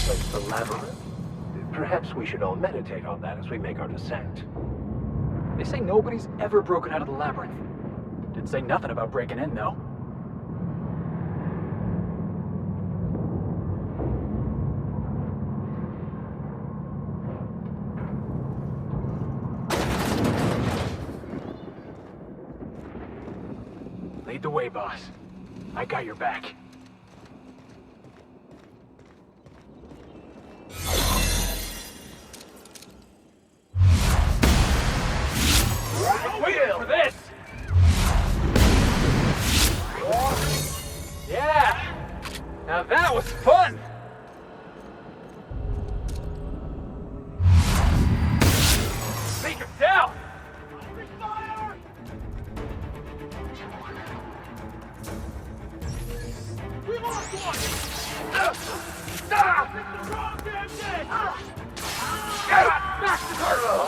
Like the labyrinth? Perhaps we should all meditate on that as we make our descent. They say nobody's ever broken out of the labyrinth. Didn't say nothing about breaking in, though. Lead the way, boss. I got your back. Wait for this! Yeah! Now that was fun! Take him down! We lost one! Stop! It's the wrong damn thing! Back to turtle!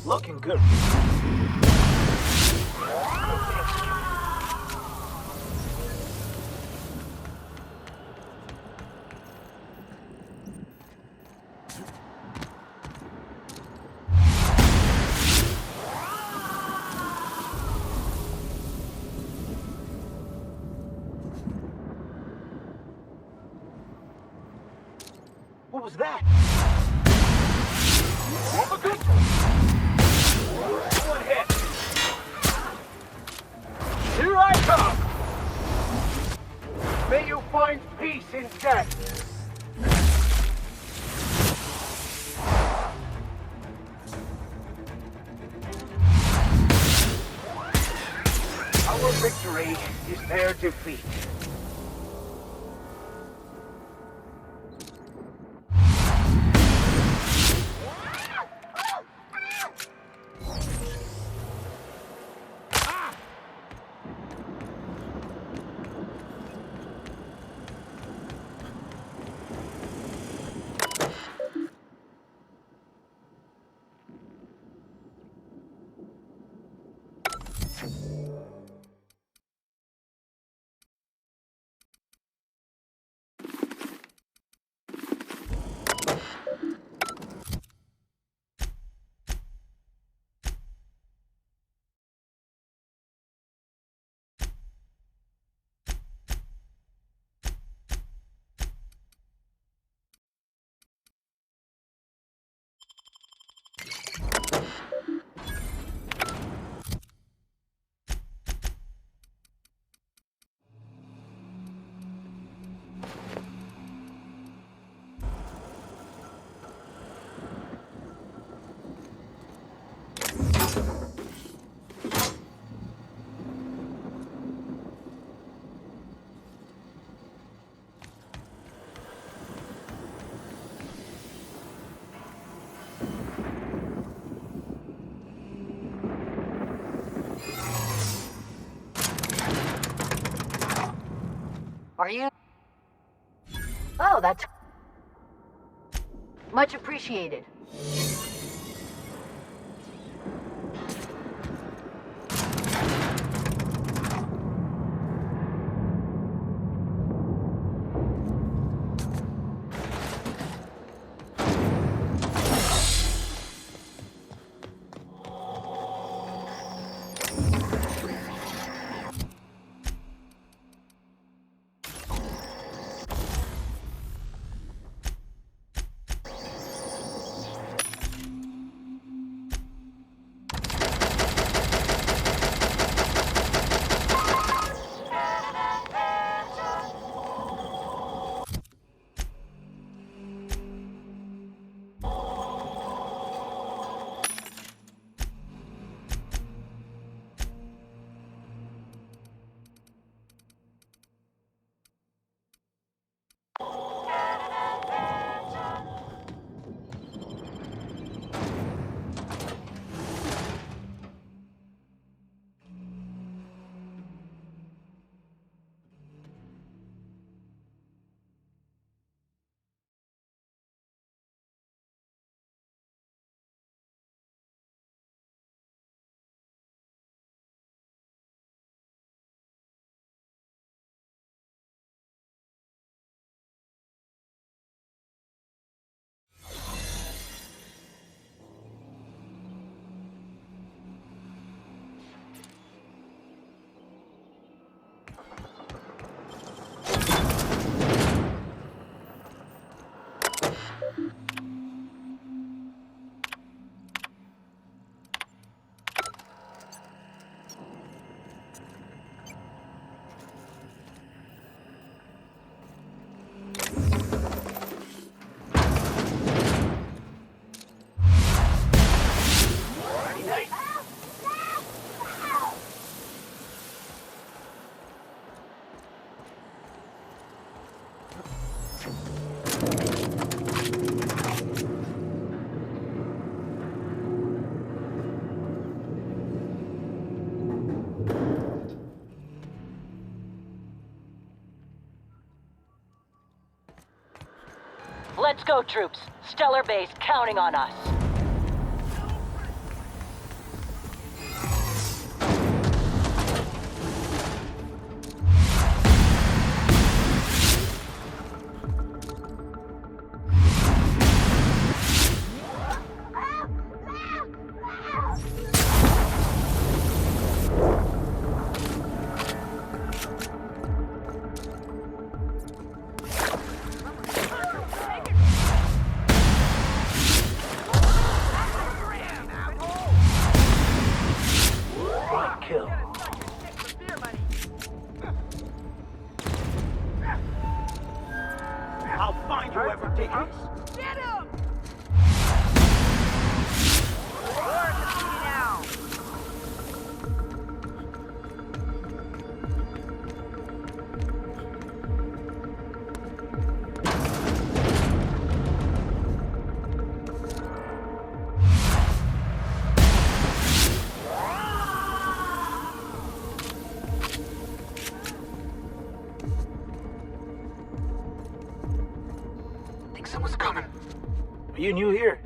Looking good. What was that? A good one hit. Here I come. May you find peace in death. Our victory is their defeat. Are you? Oh, that's much appreciated. Let's go, troops. Stellar Base counting on us. Kill. I'll find whoever did this. Get him! Think someone's coming. Are you new here?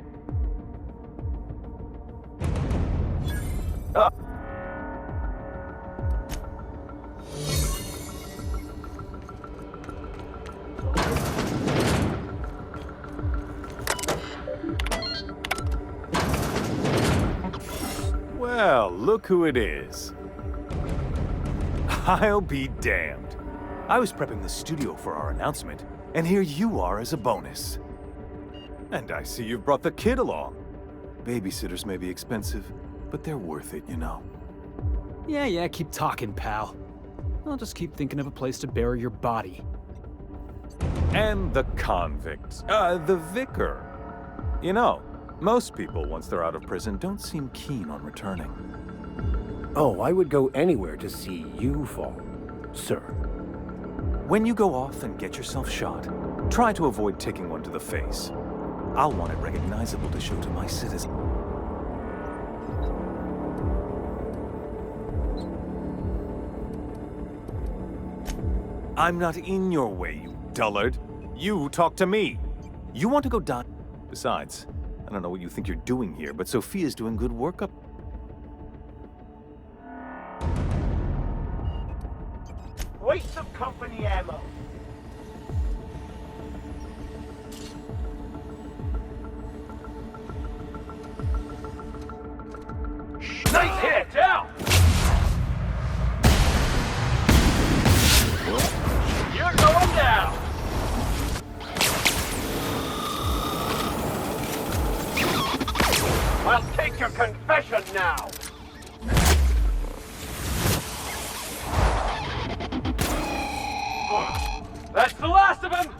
Well, look who it is. I'll be damned. I was prepping the studio for our announcement, and here you are as a bonus. And I see you've brought the kid along. Babysitters may be expensive, but they're worth it, you know. Yeah, keep talking, pal. I'll just keep thinking of a place to bury your body. And the convict, the vicar. You know, most people, once they're out of prison, don't seem keen on returning. Oh, I would go anywhere to see you fall, sir. When you go off and get yourself shot, try to avoid taking one to the face. I'll want it recognizable to show to my citizens. I'm not in your way, you dullard. You talk to me. You want to go die? Besides, I don't know what you think you're doing here, but Sophia's doing good work up. Waste of company ammo. Nice hit! Down! You're going down! I'll take your confession now! That's the last of him!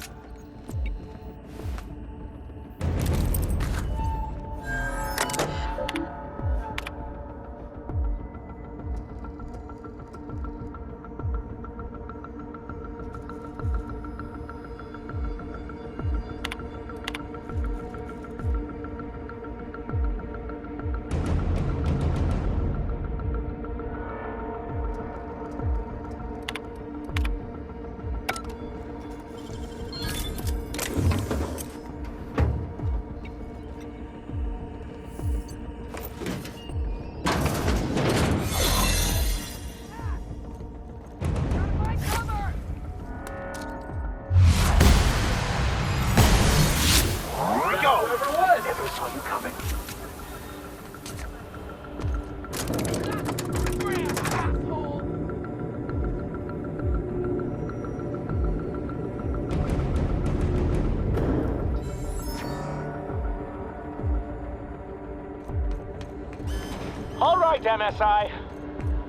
All right, MSI.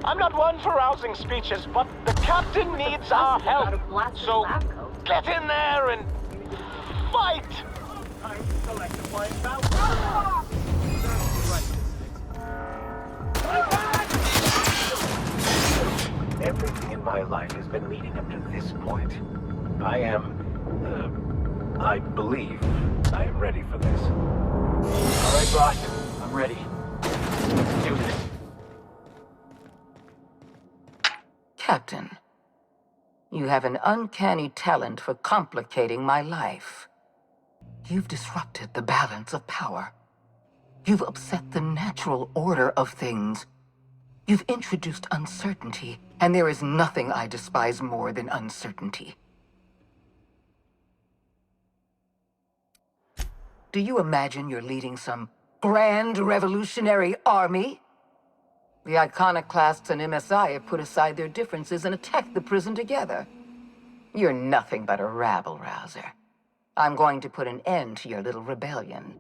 I'm not one for rousing speeches, but the captain needs our help. So get in there and fight! Everything in my life has been leading up to this point. I am I believe I am ready for this. All right, boss. I'm ready. Let's do this. Captain, you have an uncanny talent for complicating my life. You've disrupted the balance of power. You've upset the natural order of things. You've introduced uncertainty, and there is nothing I despise more than uncertainty. Do you imagine you're leading some grand revolutionary army? The iconoclasts and MSI have put aside their differences and attacked the prison together. You're nothing but a rabble-rouser. I'm going to put an end to your little rebellion.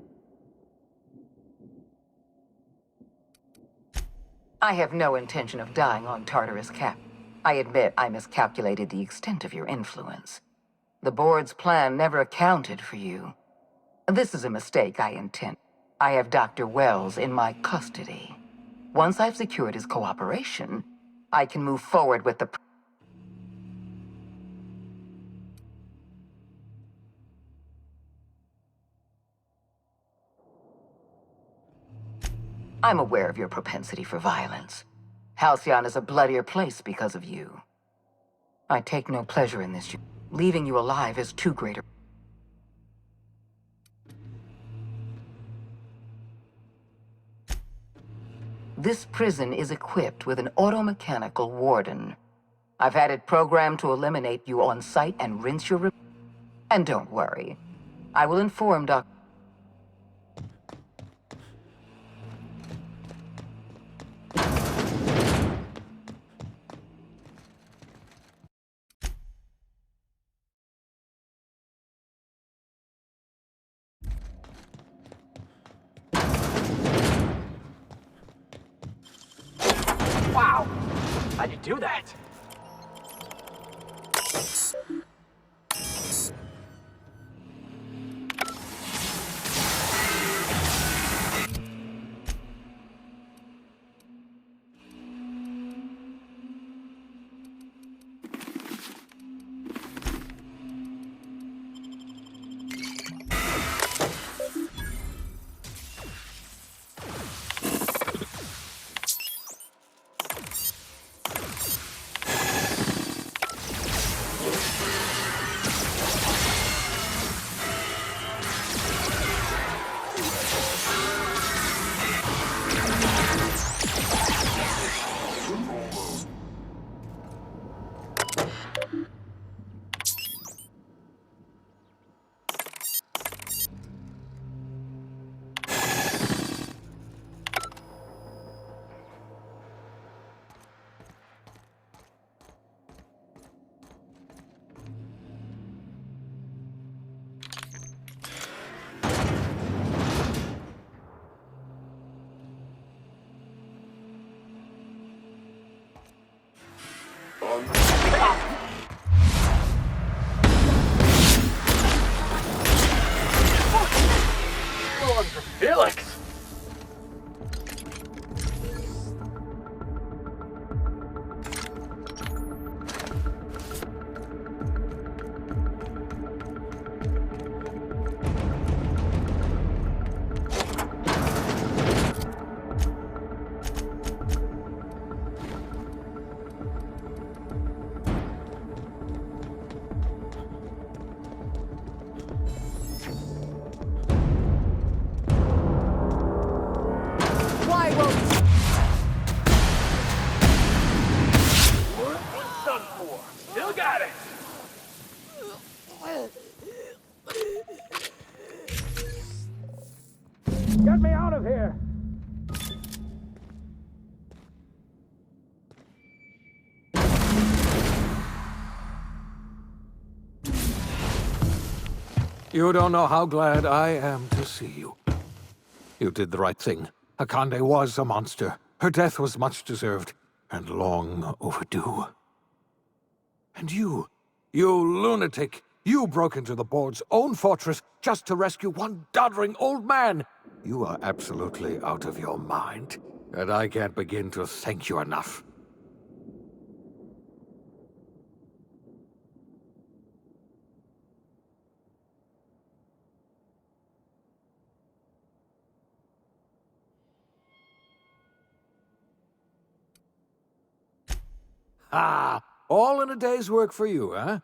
I have no intention of dying on Tartarus, Cap. I admit I miscalculated the extent of your influence. The board's plan never accounted for you. This is a mistake I intend. I have Dr. Wells in my custody. Once I've secured his cooperation, I can move forward with the... I'm aware of your propensity for violence. Halcyon is a bloodier place because of you. I take no pleasure in this. Leaving you alive is too great a... This prison is equipped with an automechanical warden. I've had it programmed to eliminate you on sight and rinse your... And don't worry. I will inform Doc... Wow! How'd you do that? Felix! Still got it! Get me out of here! You don't know how glad I am to see you. You did the right thing. Akande was a monster. Her death was much deserved, and long overdue. And you lunatic, you broke into the board's own fortress just to rescue one doddering old man. You are absolutely out of your mind, and I can't begin to thank you enough. ha! All in a day's work for you, huh?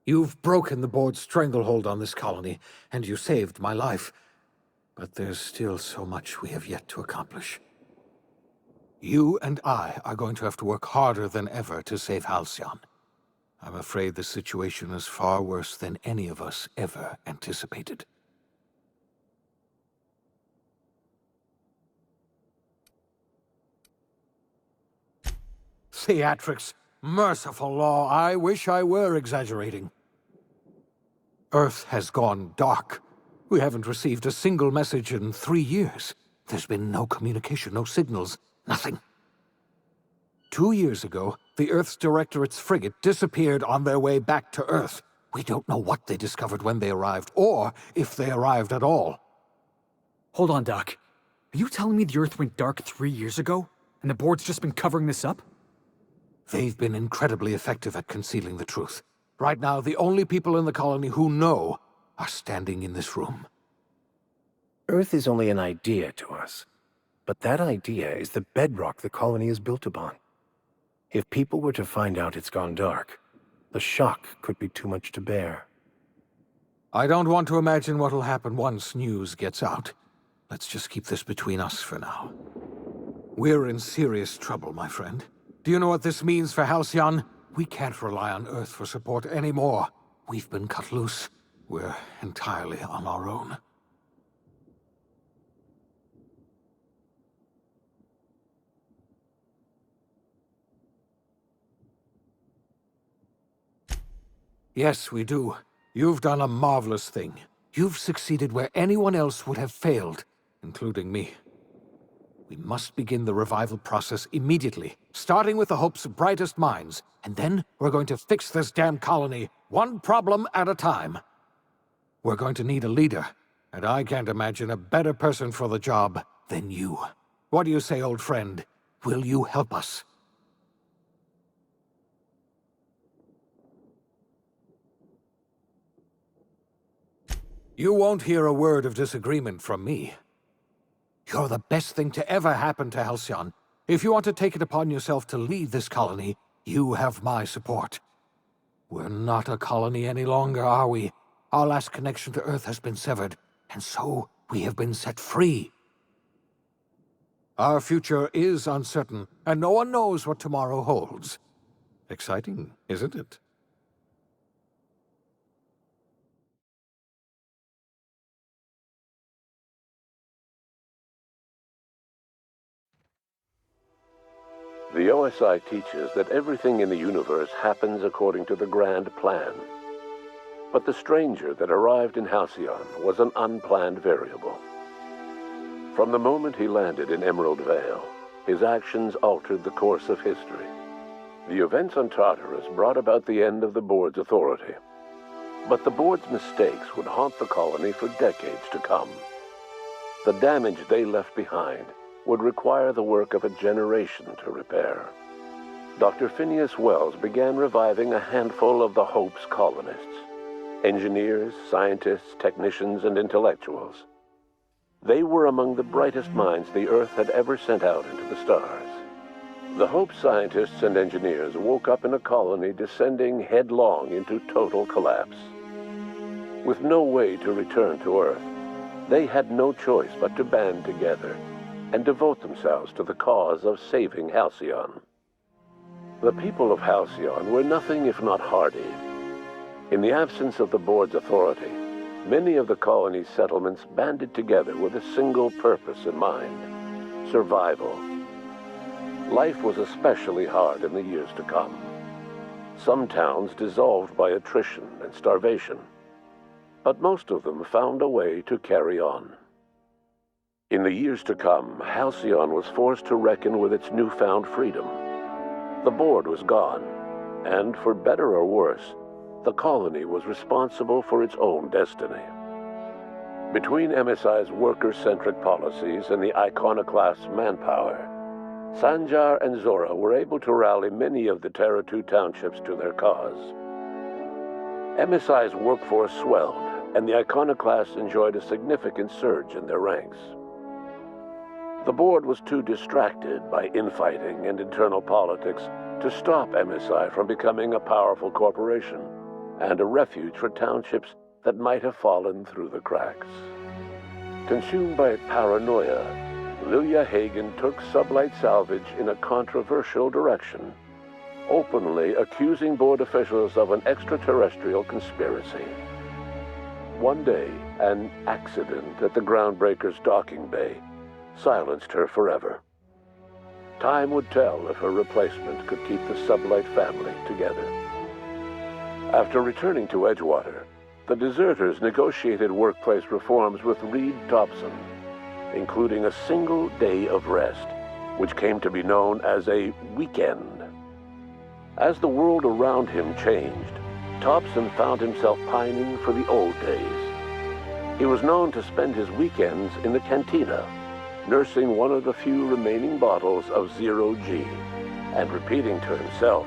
You've broken the board's stranglehold on this colony, and you saved my life. But there's still so much we have yet to accomplish. You and I are going to have to work harder than ever to save Halcyon. I'm afraid the situation is far worse than any of us ever anticipated. Theatrics! Merciful law, I wish I were exaggerating. Earth has gone dark. We haven't received a single message in 3 years. There's been no communication, no signals, nothing. 2 years ago, the Earth's Directorate's frigate disappeared on their way back to Earth. We don't know what they discovered when they arrived, or if they arrived at all. Hold on, Doc. Are you telling me the Earth went dark 3 years ago, and the board's just been covering this up? They've been incredibly effective at concealing the truth. Right now, the only people in the colony who know are standing in this room. Earth is only an idea to us, but that idea is the bedrock the colony is built upon. If people were to find out it's gone dark, the shock could be too much to bear. I don't want to imagine what'll happen once news gets out. Let's just keep this between us for now. We're in serious trouble, my friend. Do you know what this means for Halcyon? We can't rely on Earth for support anymore. We've been cut loose. We're entirely on our own. Yes, we do. You've done a marvelous thing. You've succeeded where anyone else would have failed, including me. We must begin the revival process immediately, starting with the Hope's brightest minds, and then we're going to fix this damn colony, one problem at a time. We're going to need a leader, and I can't imagine a better person for the job than you. What do you say, old friend? Will you help us? You won't hear a word of disagreement from me. You're the best thing to ever happen to Halcyon. If you want to take it upon yourself to lead this colony, you have my support. We're not a colony any longer, are we? Our last connection to Earth has been severed, and so we have been set free. Our future is uncertain, and no one knows what tomorrow holds. Exciting, isn't it? The OSI teaches that everything in the universe happens according to the grand plan. But the stranger that arrived in Halcyon was an unplanned variable. From the moment he landed in Emerald Vale, his actions altered the course of history. The events on Tartarus brought about the end of the board's authority. But the board's mistakes would haunt the colony for decades to come. The damage they left behind would require the work of a generation to repair. Dr. Phineas Wells began reviving a handful of the Hope's colonists. Engineers, scientists, technicians, and intellectuals. They were among the brightest minds the Earth had ever sent out into the stars. The Hope scientists and engineers woke up in a colony descending headlong into total collapse. With no way to return to Earth, they had no choice but to band together and devote themselves to the cause of saving Halcyon. The people of Halcyon were nothing if not hardy. In the absence of the board's authority, many of the colony's settlements banded together with a single purpose in mind: survival. Life was especially hard in the years to come. Some towns dissolved by attrition and starvation, but most of them found a way to carry on. In the years to come, Halcyon was forced to reckon with its newfound freedom. The board was gone, and for better or worse, the colony was responsible for its own destiny. Between MSI's worker-centric policies and the iconoclast's manpower, Sanjar and Zora were able to rally many of the Terra 2 townships to their cause. MSI's workforce swelled, and the iconoclasts enjoyed a significant surge in their ranks. The board was too distracted by infighting and internal politics to stop MSI from becoming a powerful corporation and a refuge for townships that might have fallen through the cracks. Consumed by paranoia, Lilia Hagen took Sublight Salvage in a controversial direction, openly accusing board officials of an extraterrestrial conspiracy. One day, an accident at the Groundbreaker's docking bay silenced her forever. Time would tell if her replacement could keep the Sublight family together. After returning to Edgewater, the deserters negotiated workplace reforms with Reed Thompson, including a single day of rest, which came to be known as a weekend. As the world around him changed, Thompson found himself pining for the old days. He was known to spend his weekends in the cantina, nursing one of the few remaining bottles of Zero-G, and repeating to himself,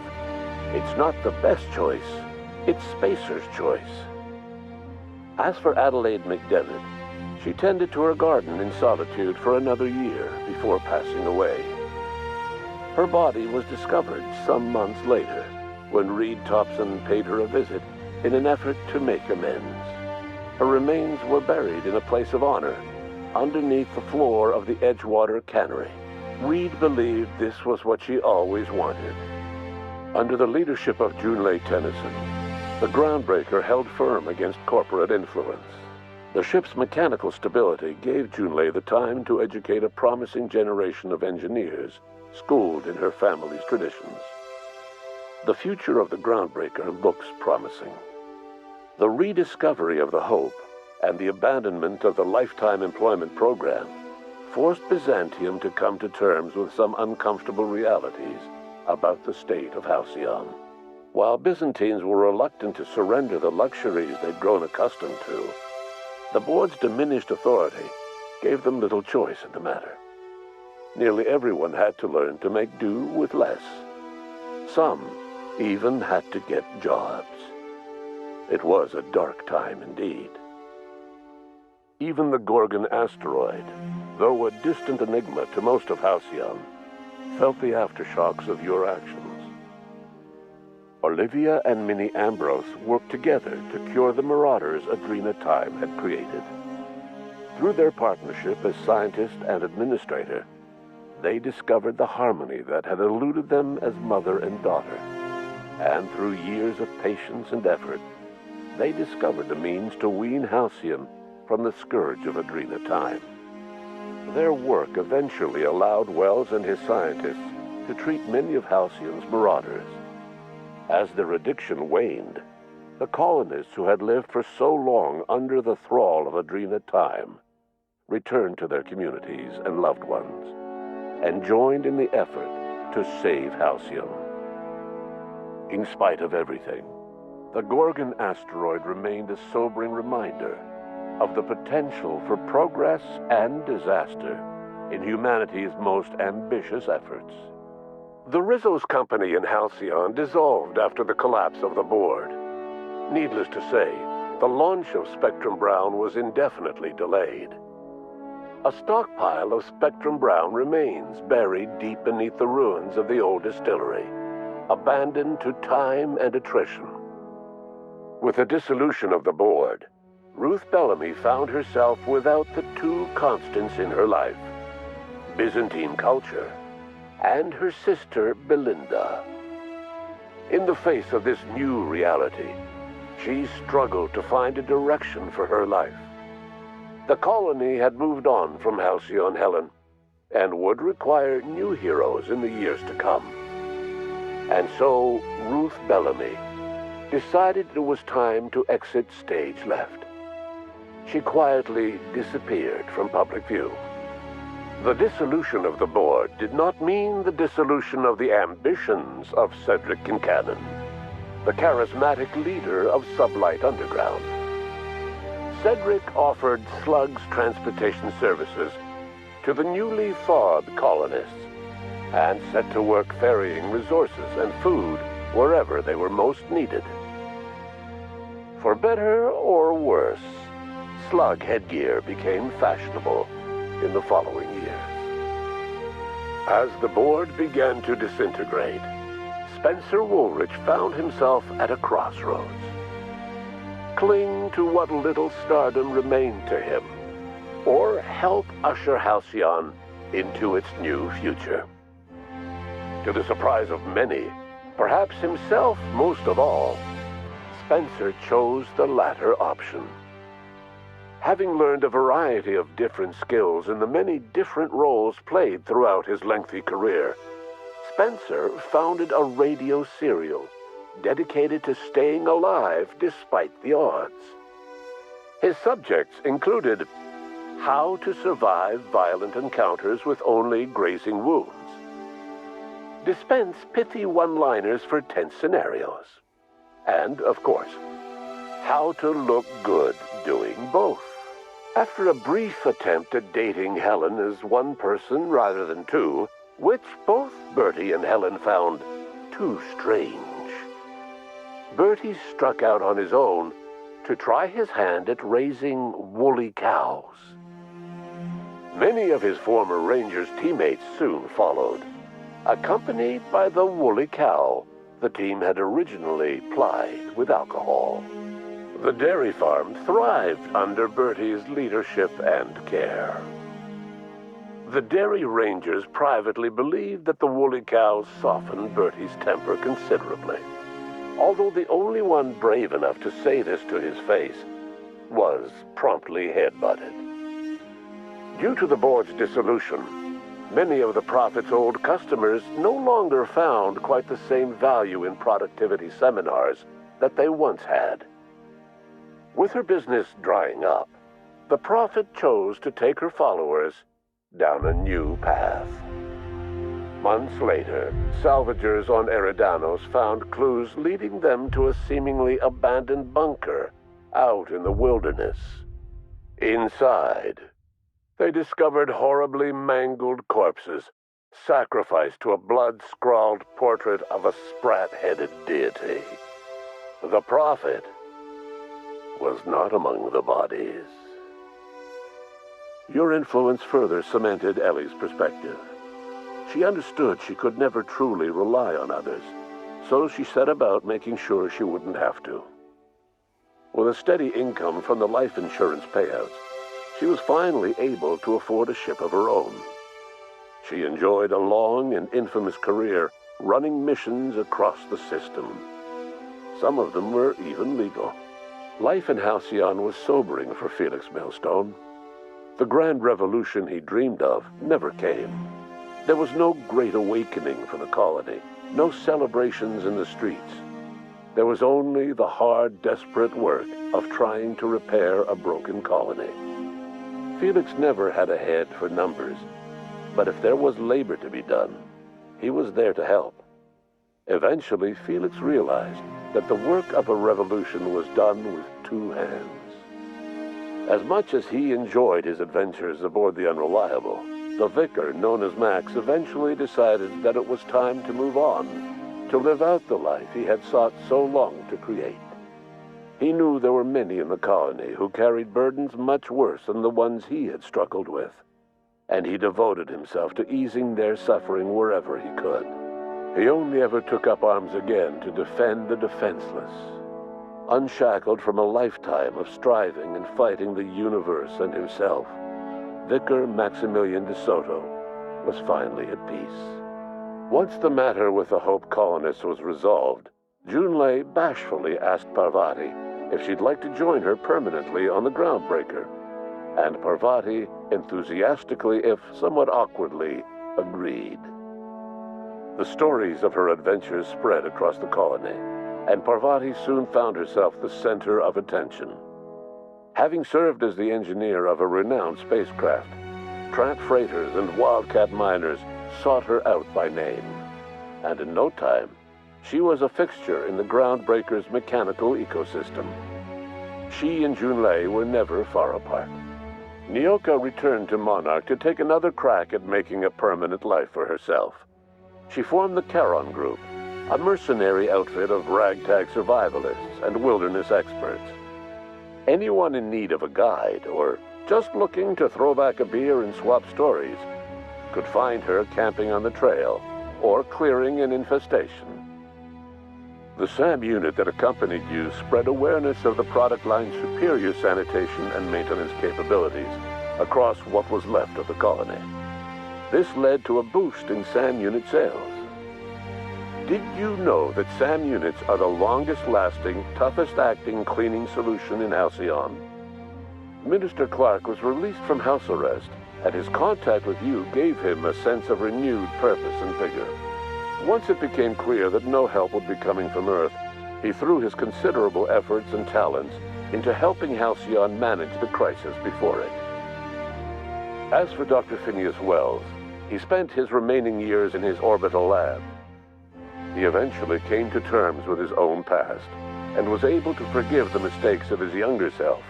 "It's not the best choice, it's Spacer's choice." As for Adelaide McDevitt, she tended to her garden in solitude for another year before passing away. Her body was discovered some months later, when Reed Thompson paid her a visit in an effort to make amends. Her remains were buried in a place of honor underneath the floor of the Edgewater cannery. Reed believed this was what she always wanted. Under the leadership of Junlei Tennyson, the Groundbreaker held firm against corporate influence. The ship's mechanical stability gave Junlei the time to educate a promising generation of engineers schooled in her family's traditions. The future of the Groundbreaker looks promising. The rediscovery of the Hope and the abandonment of the lifetime employment program forced Byzantium to come to terms with some uncomfortable realities about the state of Halcyon. While Byzantines were reluctant to surrender the luxuries they'd grown accustomed to, the board's diminished authority gave them little choice in the matter. Nearly everyone had to learn to make do with less. Some even had to get jobs. It was a dark time indeed. Even the Gorgon asteroid, though a distant enigma to most of Halcyon, felt the aftershocks of your actions. Olivia and Minnie Ambrose worked together to cure the marauders Adrena Time had created. Through their partnership as scientist and administrator, they discovered the harmony that had eluded them as mother and daughter. And through years of patience and effort, they discovered the means to wean Halcyon from the scourge of Adrena Time. Their work eventually allowed Wells and his scientists to treat many of Halcyon's marauders. As their addiction waned, the colonists who had lived for so long under the thrall of Adrena Time returned to their communities and loved ones, and joined in the effort to save Halcyon. In spite of everything, the Gorgon asteroid remained a sobering reminder of the potential for progress and disaster in humanity's most ambitious efforts. The Rizzo's company in Halcyon dissolved after the collapse of the board. Needless to say, the launch of Spectrum Brown was indefinitely delayed. A stockpile of Spectrum Brown remains buried deep beneath the ruins of the old distillery, abandoned to time and attrition. With the dissolution of the board, Ruth Bellamy found herself without the two constants in her life, Byzantine culture and her sister Belinda. In the face of this new reality, she struggled to find a direction for her life. The colony had moved on from Halcyon Helen and would require new heroes in the years to come. And so Ruth Bellamy decided it was time to exit stage left. She quietly disappeared from public view. The dissolution of the board did not mean the dissolution of the ambitions of Cedric Kincannon, the charismatic leader of Sublight Underground. Cedric offered Slug's transportation services to the newly thawed colonists and set to work ferrying resources and food wherever they were most needed. For better or worse, Slug headgear became fashionable in the following years. As the board began to disintegrate, Spencer Woolrich found himself at a crossroads. Cling to what little stardom remained to him, or help usher Halcyon into its new future. To the surprise of many, perhaps himself most of all, Spencer chose the latter option. Having learned a variety of different skills in the many different roles played throughout his lengthy career, Spencer founded a radio serial dedicated to staying alive despite the odds. His subjects included how to survive violent encounters with only grazing wounds, dispense pithy one-liners for tense scenarios, and, of course, how to look good doing both. After a brief attempt at dating Helen as one person rather than two, which both Bertie and Helen found too strange, Bertie struck out on his own to try his hand at raising woolly cows. Many of his former Rangers teammates soon followed, accompanied by the woolly cow the team had originally plied with alcohol. The dairy farm thrived under Bertie's leadership and care. The Dairy Rangers privately believed that the woolly cows softened Bertie's temper considerably, although the only one brave enough to say this to his face was promptly headbutted. Due to the board's dissolution, many of the Prophet's old customers no longer found quite the same value in productivity seminars that they once had. With her business drying up, the Prophet chose to take her followers down a new path. Months later, salvagers on Eridanos found clues leading them to a seemingly abandoned bunker out in the wilderness. Inside, they discovered horribly mangled corpses, sacrificed to a blood-scrawled portrait of a sprat-headed deity. The Prophet was not among the bodies. Your influence further cemented Ellie's perspective. She understood she could never truly rely on others, so she set about making sure she wouldn't have to. With a steady income from the life insurance payouts, she was finally able to afford a ship of her own. She enjoyed a long and infamous career running missions across the system. Some of them were even legal. Life in Halcyon was sobering for Felix Millstone. The grand revolution he dreamed of never came. There was no great awakening for the colony, no celebrations in the streets. There was only the hard, desperate work of trying to repair a broken colony. Felix never had a head for numbers, but if there was labor to be done, he was there to help. Eventually, Felix realized that the work of a revolution was done with two hands. As much as he enjoyed his adventures aboard the Unreliable, the vicar, known as Max, eventually decided that it was time to move on, to live out the life he had sought so long to create. He knew there were many in the colony who carried burdens much worse than the ones he had struggled with, and he devoted himself to easing their suffering wherever he could. He only ever took up arms again to defend the defenseless. Unshackled from a lifetime of striving and fighting the universe and himself, Vicar Maximilian de Soto was finally at peace. Once the matter with the Hope colonists was resolved, Junlei bashfully asked Parvati if she'd like to join her permanently on the Groundbreaker, and Parvati enthusiastically, if somewhat awkwardly, agreed. The stories of her adventures spread across the colony, and Parvati soon found herself the center of attention. Having served as the engineer of a renowned spacecraft, tramp freighters and wildcat miners sought her out by name, and in no time, she was a fixture in the Groundbreaker's mechanical ecosystem. She and Junlei were never far apart. Nyoka returned to Monarch to take another crack at making a permanent life for herself. She formed the Charon Group, a mercenary outfit of ragtag survivalists and wilderness experts. Anyone in need of a guide, or just looking to throw back a beer and swap stories, could find her camping on the trail or clearing an infestation. The SAM unit that accompanied you spread awareness of the product line's superior sanitation and maintenance capabilities across what was left of the colony. This led to a boost in SAM unit sales. Did you know that SAM units are the longest-lasting, toughest-acting cleaning solution in Halcyon? Minister Clark was released from house arrest, and his contact with you gave him a sense of renewed purpose and vigor. Once it became clear that no help would be coming from Earth, he threw his considerable efforts and talents into helping Halcyon manage the crisis before it. As for Dr. Phineas Wells, he spent his remaining years in his orbital lab. He eventually came to terms with his own past and was able to forgive the mistakes of his younger self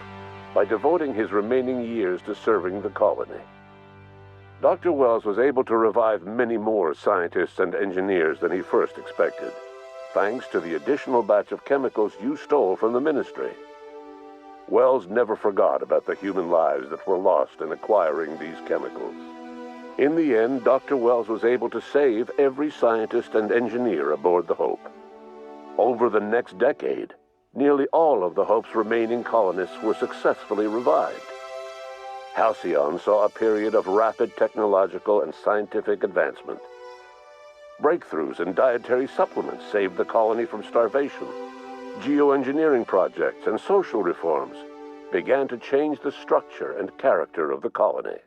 by devoting his remaining years to serving the colony. Dr. Wells was able to revive many more scientists and engineers than he first expected, thanks to the additional batch of chemicals you stole from the Ministry. Wells never forgot about the human lives that were lost in acquiring these chemicals. In the end, Dr. Wells was able to save every scientist and engineer aboard the Hope. Over the next decade, nearly all of the Hope's remaining colonists were successfully revived. Halcyon saw a period of rapid technological and scientific advancement. Breakthroughs in dietary supplements saved the colony from starvation. Geoengineering projects and social reforms began to change the structure and character of the colony.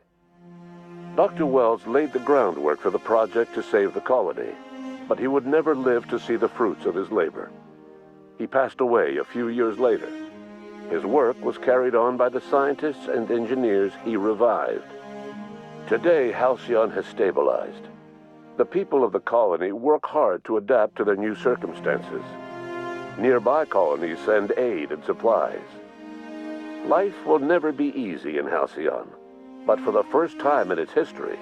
Dr. Wells laid the groundwork for the project to save the colony, but he would never live to see the fruits of his labor. He passed away a few years later. His work was carried on by the scientists and engineers he revived. Today, Halcyon has stabilized. The people of the colony work hard to adapt to their new circumstances. Nearby colonies send aid and supplies. Life will never be easy in Halcyon, but for the first time in its history,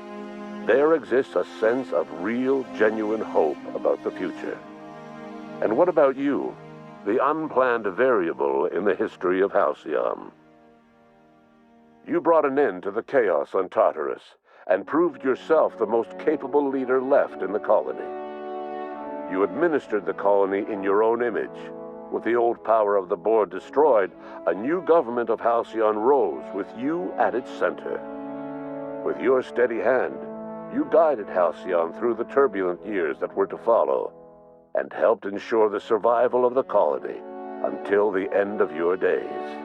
there exists a sense of real, genuine hope about the future. And what about you, the unplanned variable in the history of Halcyon? You brought an end to the chaos on Tartarus and proved yourself the most capable leader left in the colony. You administered the colony in your own image. With the old power of the board destroyed, a new government of Halcyon rose with you at its center. With your steady hand, you guided Halcyon through the turbulent years that were to follow, and helped ensure the survival of the colony until the end of your days.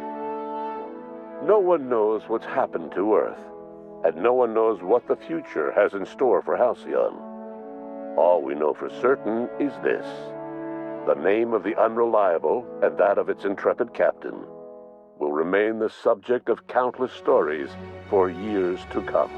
No one knows what's happened to Earth, and no one knows what the future has in store for Halcyon. All we know for certain is this: the name of the Unreliable and that of its intrepid captain will remain the subject of countless stories for years to come.